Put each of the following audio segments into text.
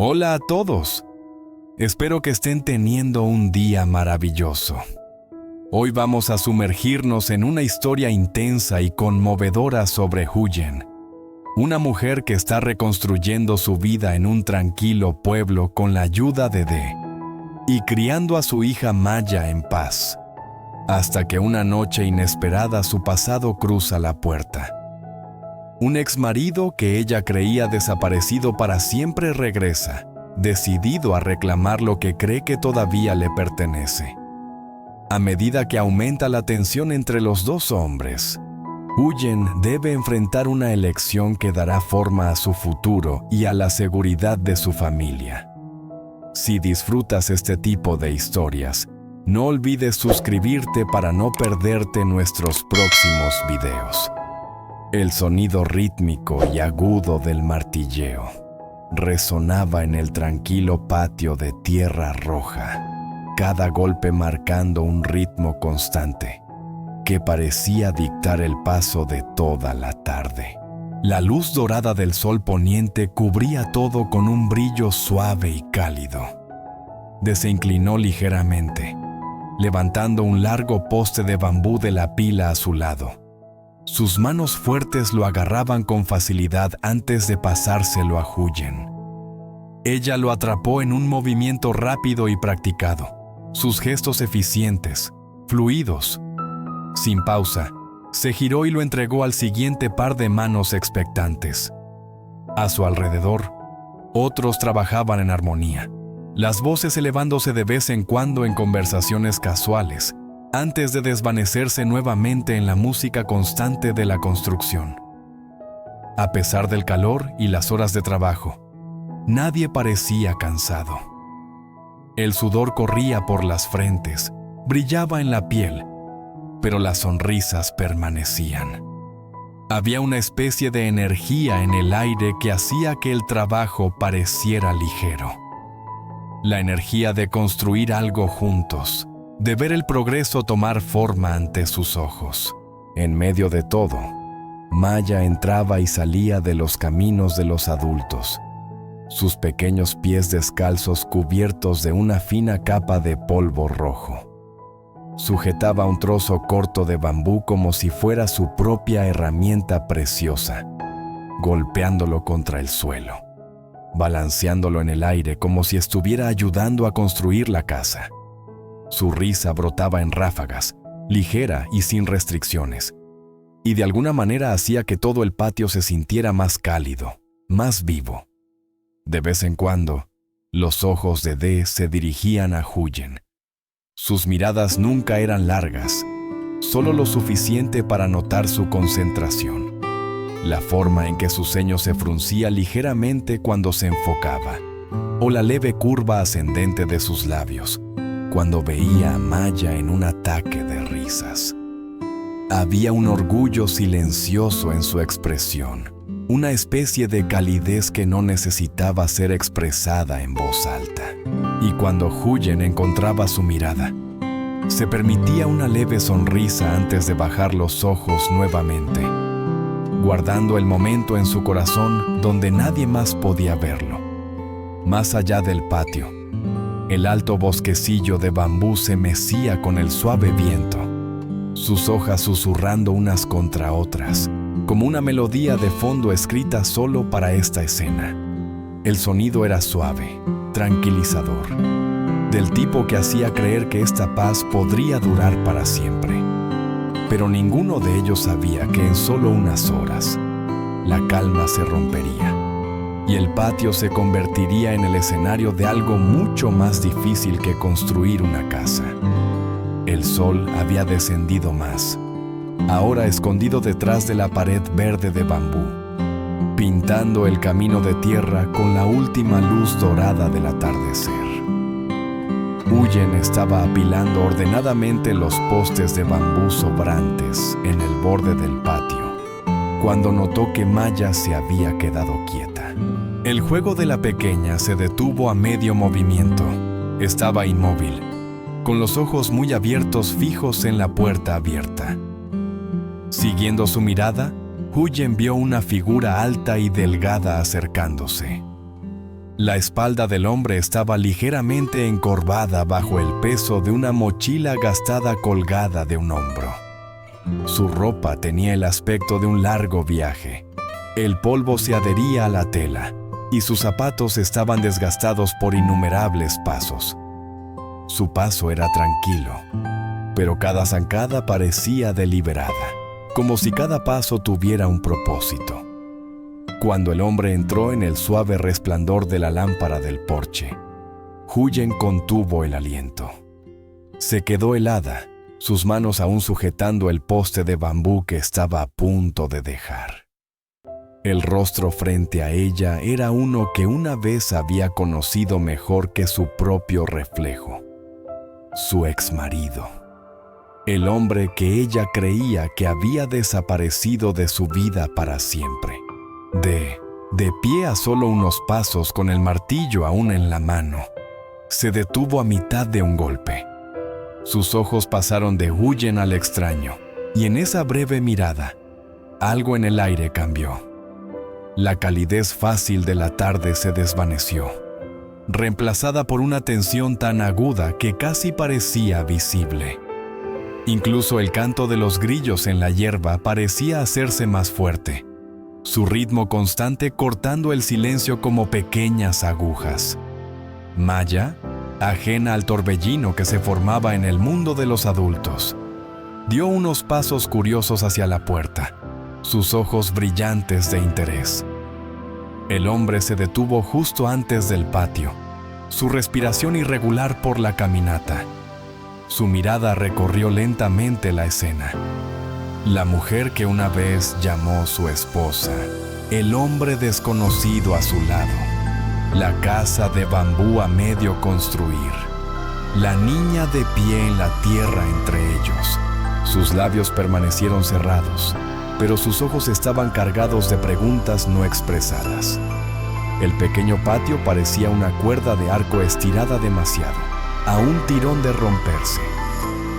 Hola a todos. Espero que estén teniendo un día maravilloso. Hoy vamos a sumergirnos en una historia intensa y conmovedora sobre Huyen, una mujer que está reconstruyendo su vida en un tranquilo pueblo con la ayuda de De y criando a su hija Maya en paz, hasta que una noche inesperada su pasado cruza la puerta. Un exmarido que ella creía desaparecido para siempre regresa, decidido a reclamar lo que cree que todavía le pertenece. A medida que aumenta la tensión entre los dos hombres, Huyen debe enfrentar una elección que dará forma a su futuro y a la seguridad de su familia. Si disfrutas este tipo de historias, no olvides suscribirte para no perderte nuestros próximos videos. El sonido rítmico y agudo del martilleo resonaba en el tranquilo patio de tierra roja, cada golpe marcando un ritmo constante que parecía dictar el paso de toda la tarde. La luz dorada del sol poniente cubría todo con un brillo suave y cálido. De se inclinó ligeramente, levantando un largo poste de bambú de la pila a su lado. Sus manos fuertes lo agarraban con facilidad antes de pasárselo a Huyen. Ella lo atrapó en un movimiento rápido y practicado, sus gestos eficientes, fluidos. Sin pausa, se giró y lo entregó al siguiente par de manos expectantes. A su alrededor, otros trabajaban en armonía, las voces elevándose de vez en cuando en conversaciones casuales, antes de desvanecerse nuevamente en la música constante de la construcción. A pesar del calor y las horas de trabajo, nadie parecía cansado. El sudor corría por las frentes, brillaba en la piel, pero las sonrisas permanecían. Había una especie de energía en el aire que hacía que el trabajo pareciera ligero. La energía de construir algo juntos, de ver el progreso tomar forma ante sus ojos. En medio de todo, Maya entraba y salía de los caminos de los adultos, sus pequeños pies descalzos cubiertos de una fina capa de polvo rojo. Sujetaba un trozo corto de bambú como si fuera su propia herramienta preciosa, golpeándolo contra el suelo, balanceándolo en el aire como si estuviera ayudando a construir la casa. Su risa brotaba en ráfagas, ligera y sin restricciones, y de alguna manera hacía que todo el patio se sintiera más cálido, más vivo. De vez en cuando, los ojos de De se dirigían a Huyen. Sus miradas nunca eran largas, solo lo suficiente para notar su concentración, la forma en que su ceño se fruncía ligeramente cuando se enfocaba, o la leve curva ascendente de sus labios, cuando veía a Maya en un ataque de risas. Había un orgullo silencioso en su expresión, una especie de calidez que no necesitaba ser expresada en voz alta. Y cuando Huyen encontraba su mirada, se permitía una leve sonrisa antes de bajar los ojos nuevamente, guardando el momento en su corazón donde nadie más podía verlo. Más allá del patio, el alto bosquecillo de bambú se mecía con el suave viento, sus hojas susurrando unas contra otras, como una melodía de fondo escrita solo para esta escena. El sonido era suave, tranquilizador, del tipo que hacía creer que esta paz podría durar para siempre. Pero ninguno de ellos sabía que en solo unas horas, la calma se rompería y el patio se convertiría en el escenario de algo mucho más difícil que construir una casa. El sol había descendido más, ahora escondido detrás de la pared verde de bambú, pintando el camino de tierra con la última luz dorada del atardecer. Huyen estaba apilando ordenadamente los postes de bambú sobrantes en el borde del patio, cuando notó que Maya se había quedado quieta. El juego de la pequeña se detuvo a medio movimiento. Estaba inmóvil, con los ojos muy abiertos fijos en la puerta abierta. Siguiendo su mirada, Huyen vio una figura alta y delgada acercándose. La espalda del hombre estaba ligeramente encorvada bajo el peso de una mochila gastada colgada de un hombro. Su ropa tenía el aspecto de un largo viaje. El polvo se adhería a la tela y sus zapatos estaban desgastados por innumerables pasos. Su paso era tranquilo, pero cada zancada parecía deliberada, como si cada paso tuviera un propósito. Cuando el hombre entró en el suave resplandor de la lámpara del porche, Huyen contuvo el aliento. Se quedó helada, sus manos aún sujetando el poste de bambú que estaba a punto de dejar. El rostro frente a ella era uno que una vez había conocido mejor que su propio reflejo. Su exmarido. El hombre que ella creía que había desaparecido de su vida para siempre. De pie a solo unos pasos con el martillo aún en la mano, se detuvo a mitad de un golpe. Sus ojos pasaron de Huyen al extraño, y en esa breve mirada, algo en el aire cambió. La calidez fácil de la tarde se desvaneció, reemplazada por una tensión tan aguda que casi parecía visible. Incluso el canto de los grillos en la hierba parecía hacerse más fuerte, su ritmo constante cortando el silencio como pequeñas agujas. Maya, ajena al torbellino que se formaba en el mundo de los adultos, dio unos pasos curiosos hacia la puerta, sus ojos brillantes de interés. El hombre se detuvo justo antes del patio, su respiración irregular por la caminata. Su mirada recorrió lentamente la escena. La mujer que una vez llamó su esposa, el hombre desconocido a su lado, la casa de bambú a medio construir, la niña de pie en la tierra entre ellos. Sus labios permanecieron cerrados, pero sus ojos estaban cargados de preguntas no expresadas. El pequeño patio parecía una cuerda de arco estirada demasiado, a un tirón de romperse.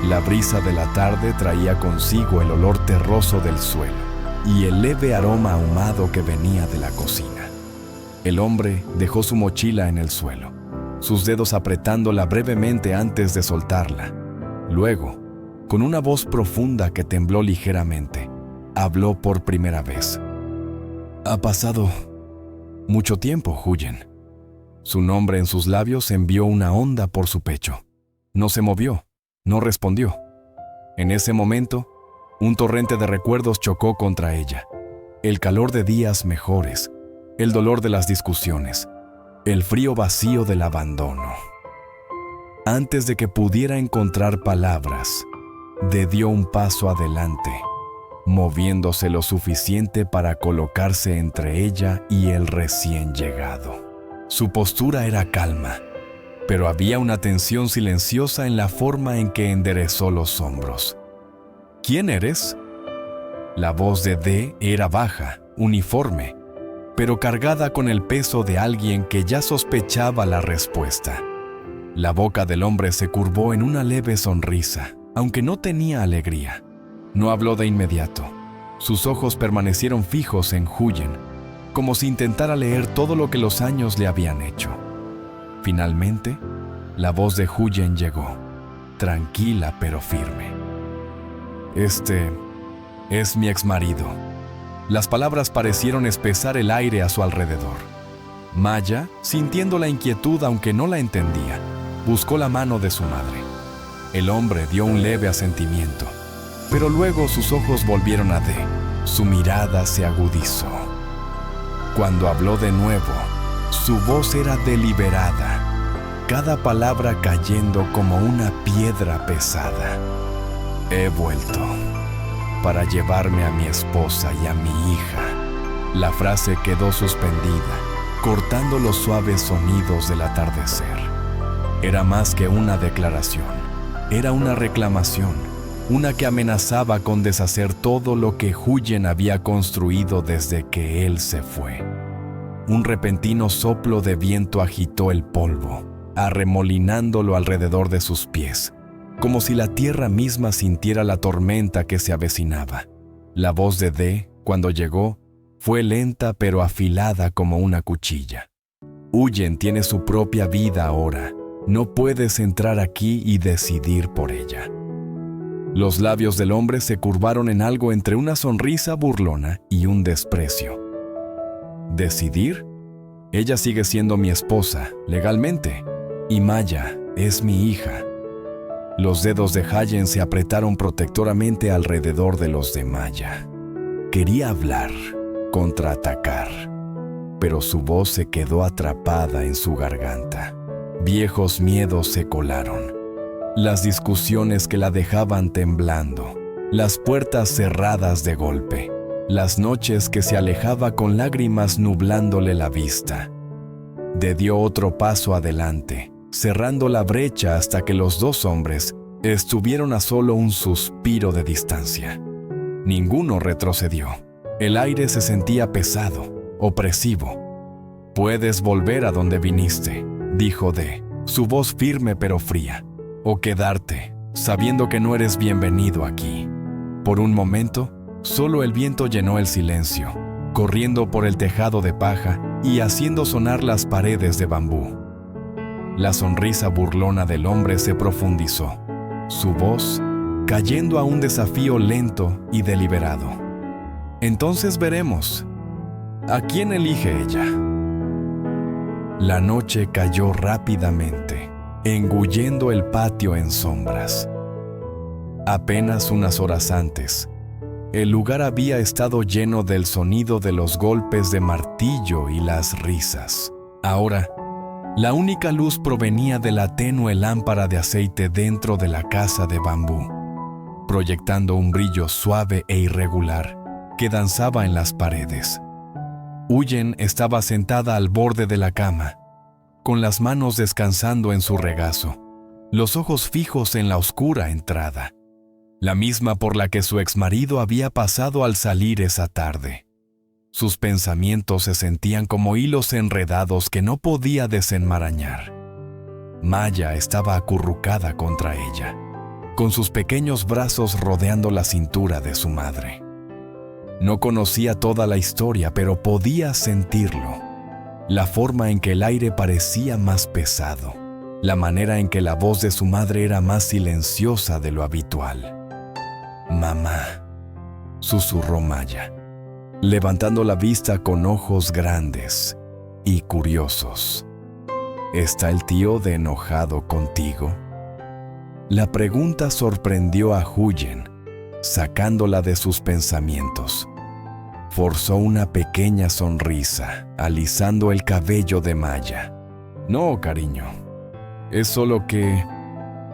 La brisa de la tarde traía consigo el olor terroso del suelo y el leve aroma ahumado que venía de la cocina. El hombre dejó su mochila en el suelo, sus dedos apretándola brevemente antes de soltarla. Luego, con una voz profunda que tembló ligeramente, habló por primera vez. «Ha pasado mucho tiempo, Huyen». Su nombre en sus labios envió una onda por su pecho. No se movió, no respondió. En ese momento, un torrente de recuerdos chocó contra ella. El calor de días mejores, el dolor de las discusiones, el frío vacío del abandono. Antes de que pudiera encontrar palabras, dio un paso adelante, moviéndose lo suficiente para colocarse entre ella y el recién llegado. Su postura era calma, pero había una tensión silenciosa en la forma en que enderezó los hombros. «¿Quién eres?». La voz de D era baja, uniforme, pero cargada con el peso de alguien que ya sospechaba la respuesta. La boca del hombre se curvó en una leve sonrisa, aunque no tenía alegría. No habló de inmediato. Sus ojos permanecieron fijos en Huyen, como si intentara leer todo lo que los años le habían hecho. Finalmente, la voz de Huyen llegó, tranquila pero firme. «Este es mi exmarido». Las palabras parecieron espesar el aire a su alrededor. Maya, sintiendo la inquietud aunque no la entendía, buscó la mano de su madre. El hombre dio un leve asentimiento, pero luego sus ojos volvieron a D. Su mirada se agudizó. Cuando habló de nuevo, su voz era deliberada, cada palabra cayendo como una piedra pesada. «He vuelto para llevarme a mi esposa y a mi hija». La frase quedó suspendida, cortando los suaves sonidos del atardecer. Era más que una declaración, era una reclamación, una que amenazaba con deshacer todo lo que Huyen había construido desde que él se fue. Un repentino soplo de viento agitó el polvo, arremolinándolo alrededor de sus pies, como si la tierra misma sintiera la tormenta que se avecinaba. La voz de D, cuando llegó, fue lenta pero afilada como una cuchilla. Huyen tiene su propia vida ahora. No puedes entrar aquí y decidir por ella. Los labios del hombre se curvaron en algo entre una sonrisa burlona y un desprecio. ¿Decidir? Ella sigue siendo mi esposa, legalmente, y Maya es mi hija. Los dedos de Hayen se apretaron protectoramente alrededor de los de Maya. Quería hablar, contraatacar, pero su voz se quedó atrapada en su garganta. Viejos miedos se colaron. Las discusiones que la dejaban temblando, las puertas cerradas de golpe, las noches que se alejaba con lágrimas nublándole la vista. Dio otro paso adelante, cerrando la brecha hasta que los dos hombres estuvieron a solo un suspiro de distancia. Ninguno retrocedió. El aire se sentía pesado, opresivo. «Puedes volver a donde viniste», dijo D, su voz firme pero fría. «O quedarte, sabiendo que no eres bienvenido aquí». Por un momento, solo el viento llenó el silencio, corriendo por el tejado de paja y haciendo sonar las paredes de bambú. La sonrisa burlona del hombre se profundizó, su voz cayendo a un desafío lento y deliberado. «Entonces veremos. ¿A quién elige ella?» La noche cayó rápidamente, engullendo el patio en sombras. Apenas unas horas antes, el lugar había estado lleno del sonido de los golpes de martillo y las risas. Ahora, la única luz provenía de la tenue lámpara de aceite dentro de la casa de bambú, proyectando un brillo suave e irregular que danzaba en las paredes. Huyen estaba sentada al borde de la cama, con las manos descansando en su regazo, los ojos fijos en la oscura entrada, la misma por la que su exmarido había pasado al salir esa tarde. Sus pensamientos se sentían como hilos enredados que no podía desenmarañar. Maya estaba acurrucada contra ella, con sus pequeños brazos rodeando la cintura de su madre. No conocía toda la historia, pero podía sentirlo. La forma en que el aire parecía más pesado, la manera en que la voz de su madre era más silenciosa de lo habitual. «Mamá», susurró Maya, levantando la vista con ojos grandes y curiosos. «¿Está el tío de enojado contigo?» La pregunta sorprendió a Huyen, sacándola de sus pensamientos. Forzó una pequeña sonrisa, alisando el cabello de Maya. «No, cariño. Es solo que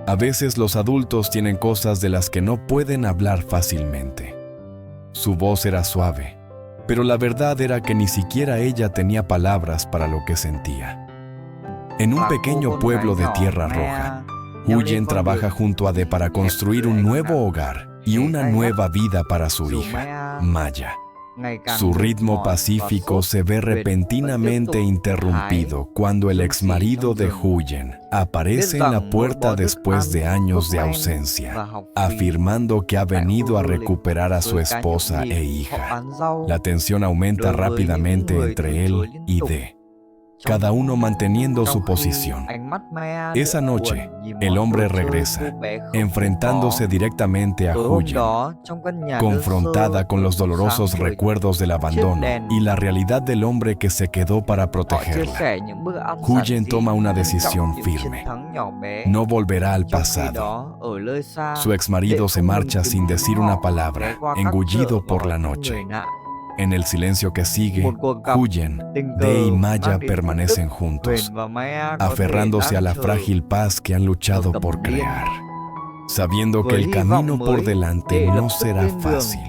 a veces los adultos tienen cosas de las que no pueden hablar fácilmente». Su voz era suave, pero la verdad era que ni siquiera ella tenía palabras para lo que sentía. En un pequeño pueblo de Tierra Roja, Huyen trabaja junto a D para construir un nuevo hogar y una nueva vida para su hija, Maya. Su ritmo pacífico se ve repentinamente interrumpido cuando el exmarido de Huyen aparece en la puerta después de años de ausencia, afirmando que ha venido a recuperar a su esposa e hija. La tensión aumenta rápidamente entre él y D, cada uno manteniendo su posición. Esa noche, el hombre regresa, enfrentándose directamente a Huyen, confrontada con los dolorosos recuerdos del abandono y la realidad del hombre que se quedó para protegerla. Huyen toma una decisión firme. No volverá al pasado. Su exmarido se marcha sin decir una palabra, engullido por la noche. En el silencio que sigue, Huyen, D y Maya permanecen juntos, aferrándose a la frágil paz que han luchado por crear, sabiendo que el camino por delante no será fácil.